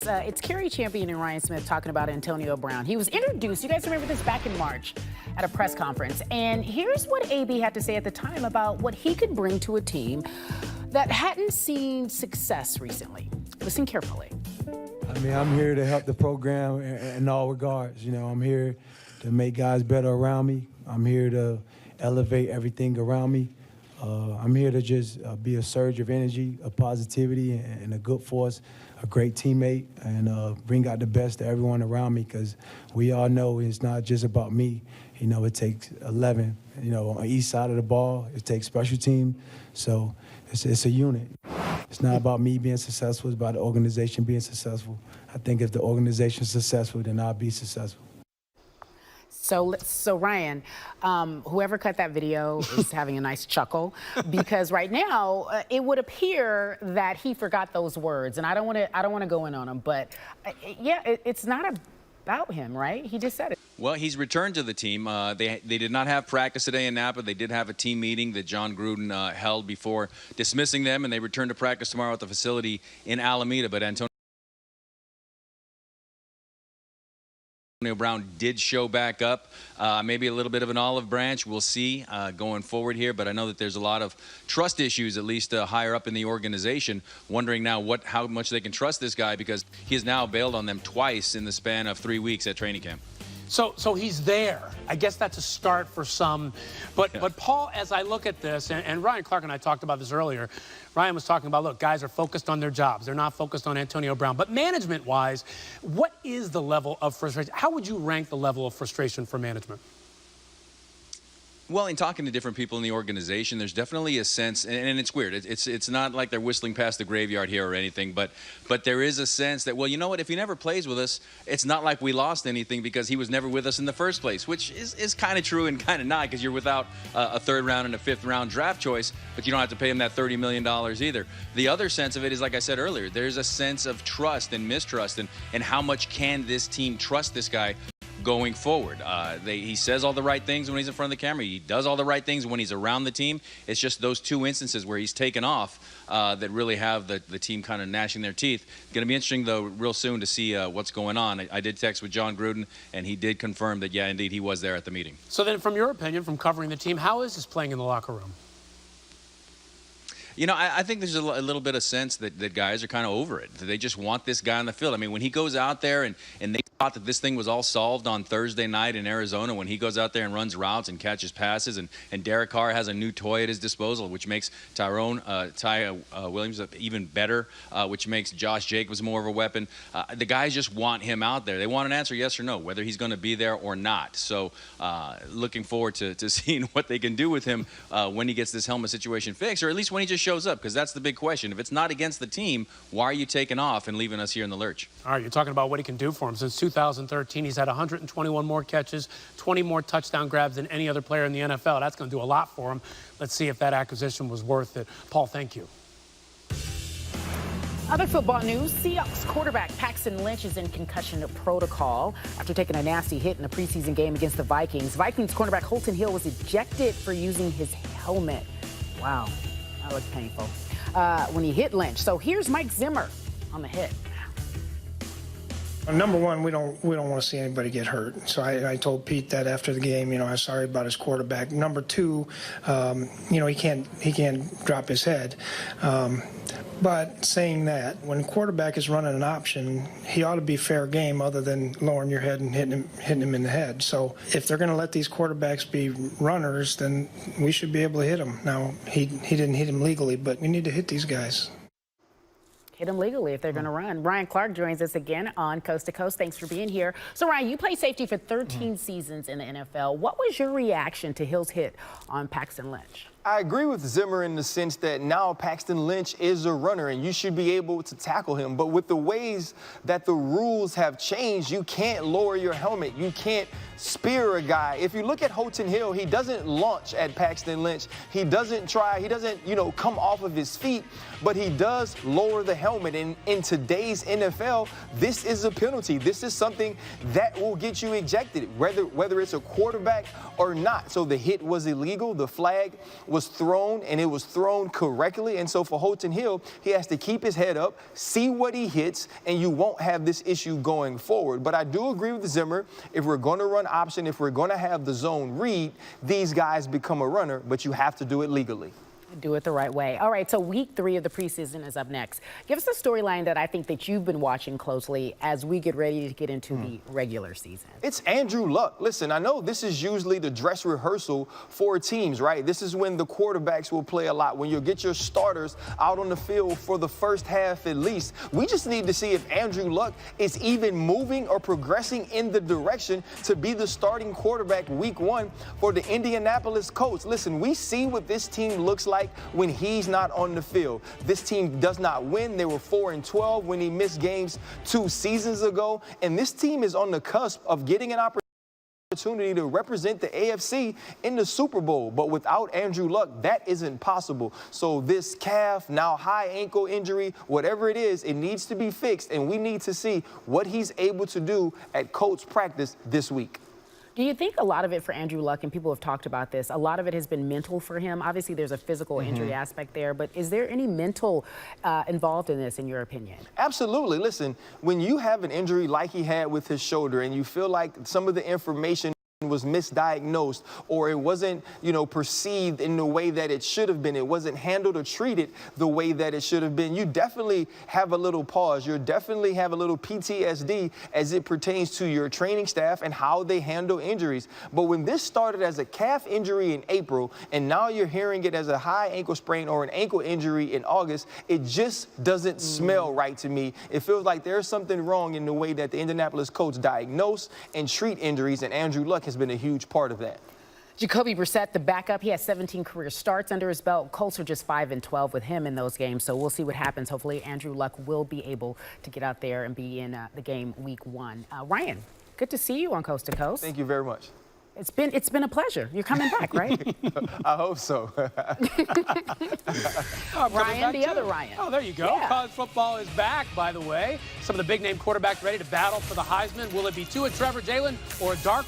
It's Kerry Champion and Ryan Smith talking about Antonio Brown. He was introduced, you guys remember this, back in March at a press conference. And here's what AB had to say at the time about what he could bring to a team that hadn't seen success recently. Listen carefully. I mean, I'm here to help the program in all regards. You know, I'm here to make guys better around me. I'm here to elevate everything around me. I'm here to just be a surge of energy, of positivity, and a good force, a great teammate, and bring out the best of everyone around me, because we all know it's not just about me. You know, it takes 11, you know, on each side of the ball. It takes special team. So it's a unit. It's not about me being successful. It's about the organization being successful. I think if the organization's successful, then I'll be successful. So Ryan, whoever cut that video is having a nice chuckle, because right now it would appear that he forgot those words, and I don't want to go in on him, but yeah, it's not about him, right? He just said it. Well, he's returned to the team. They did not have practice today in Napa. They did have a team meeting that John Gruden held before dismissing them, and they return to practice tomorrow at the facility in Alameda. But Antonio Brown did show back up, maybe a little bit of an olive branch. We'll see going forward here, but I know that there's a lot of trust issues, at least higher up in the organization, wondering now how much they can trust this guy, because he has now bailed on them twice in the span of 3 weeks at training camp. So he's there. I guess that's a start for some. But Paul, as I look at this, and Ryan Clark and I talked about this earlier, Ryan was talking about, look, guys are focused on their jobs. They're not focused on Antonio Brown. But management-wise, what is the level of frustration? How would you rank the level of frustration for management? Well, in talking to different people in the organization, there's definitely a sense, and it's weird. It's not like they're whistling past the graveyard here or anything, but there is a sense that, well, you know what? If he never plays with us, it's not like we lost anything because he was never with us in the first place, which is kind of true and kind of not, because you're without a third-round and a fifth-round draft choice, but you don't have to pay him that $30 million either. The other sense of it is, like I said earlier, there's a sense of trust and mistrust, and how much can this team trust this guy going forward. He says all the right things when he's in front of the camera. He does all the right things when he's around the team. It's just those two instances where he's taken off that really have the team kind of gnashing their teeth. It's going to be interesting, though, real soon to see what's going on. I did text with John Gruden, and he did confirm that, yeah, indeed, he was there at the meeting. So then, from your opinion, from covering the team, how is this playing in the locker room? You know, I think there's a little bit of sense that guys are kind of over it. They just want this guy on the field. I mean, when he goes out there and they thought that this thing was all solved on Thursday night in Arizona, when he goes out there and runs routes and catches passes, and Derek Carr has a new toy at his disposal, which makes Ty Williams even better, which makes Josh Jacobs more of a weapon. The guys just want him out there. They want an answer, yes or no, whether he's going to be there or not. So looking forward to seeing what they can do with him when he gets this helmet situation fixed, or at least when he just shows up, because that's the big question. If it's not against the team, why are you taking off and leaving us here in the lurch? All right, you're talking about what he can do for him. Since 2013, he's had 121 more catches, 20 more touchdown grabs than any other player in the NFL. That's going to do a lot for him. Let's see if that acquisition was worth it. Paul, thank you. Other football news, Seahawks quarterback Paxton Lynch is in concussion protocol after taking a nasty hit in a preseason game against the Vikings. Vikings cornerback Holton Hill was ejected for using his helmet. Wow, that looked painful when he hit Lynch. So here's Mike Zimmer on the hit. Number one, we don't want to see anybody get hurt. So I told Pete that after the game. You know, I'm sorry about his quarterback. Number two, you know, he can't drop his head. But saying that, when quarterback is running an option, he ought to be fair game other than lowering your head and hitting him in the head. So if they're going to let these quarterbacks be runners, then we should be able to hit them. Now, he didn't hit him legally, but we need to hit these guys. Hit them legally if they're going to run. Ryan Clark joins us again on Coast to Coast. Thanks for being here. So, Ryan, you played safety for 13 seasons in the NFL. What was your reaction to Hill's hit on Paxton Lynch? I agree with Zimmer in the sense that now Paxton Lynch is a runner and you should be able to tackle him. But with the ways that the rules have changed, you can't lower your helmet. You can't spear a guy. If you look at Holton Hill, he doesn't launch at Paxton Lynch. He doesn't, you know, come off of his feet, but he does lower the helmet. And in today's NFL, this is a penalty. This is something that will get you ejected, whether it's a quarterback or not. So the hit was illegal. The flag was was thrown, and it was thrown correctly. And so for Holton Hill, he has to keep his head up, see what he hits, and you won't have this issue going forward. But I do agree with Zimmer. If we're going to run option, if we're going to have the zone read, these guys become a runner, but you have to do it legally. Do it the right way. All right, so week 3 of the preseason is up next. Give us a storyline that I think that you've been watching closely as we get ready to get into the regular season. It's Andrew Luck. Listen, I know this is usually the dress rehearsal for teams, right? This is when the quarterbacks will play a lot, when you'll get your starters out on the field for the first half at least. We just need to see if Andrew Luck is even moving or progressing in the direction to be the starting quarterback week 1 for the Indianapolis Colts. Listen, we see what this team looks like when he's not on the field. This team does not win. They were 4-12 when he missed games 2 seasons ago. And this team is on the cusp of getting an opportunity to represent the AFC in the Super Bowl. But without Andrew Luck, that isn't possible. So this calf, now high ankle injury, whatever it is, it needs to be fixed. And we need to see what he's able to do at Colts practice this week. Do you think a lot of it for Andrew Luck, and people have talked about this, a lot of it has been mental for him? Obviously, there's a physical injury aspect there, but is there any mental involved in this, in your opinion? Absolutely. Listen, when you have an injury like he had with his shoulder and you feel like some of the information was misdiagnosed, or it wasn't, perceived in the way that it should have been, it wasn't handled or treated the way that it should have been, you definitely have a little pause. You definitely have a little PTSD as it pertains to your training staff and how they handle injuries. But when this started as a calf injury in April, and now you're hearing it as a high ankle sprain or an ankle injury in August, it just doesn't smell right to me. It feels like there's something wrong in the way that the Indianapolis Colts diagnose and treat injuries, and Andrew Luck has been a huge part of that. Jacoby Brissett, the backup, he has 17 career starts under his belt. Colts are just 5-12 with him in those games, so we'll see what happens. Hopefully, Andrew Luck will be able to get out there and be in the game week 1. Ryan, good to see you on Coast to Coast. Thank you very much. It's been a pleasure. You're coming back, right? I hope so. Ryan, the other Ryan. Oh, there you go. Yeah. College football is back, by the way. Some of the big-name quarterbacks ready to battle for the Heisman. Will it be Tua, Trevor, Jalen, or a dark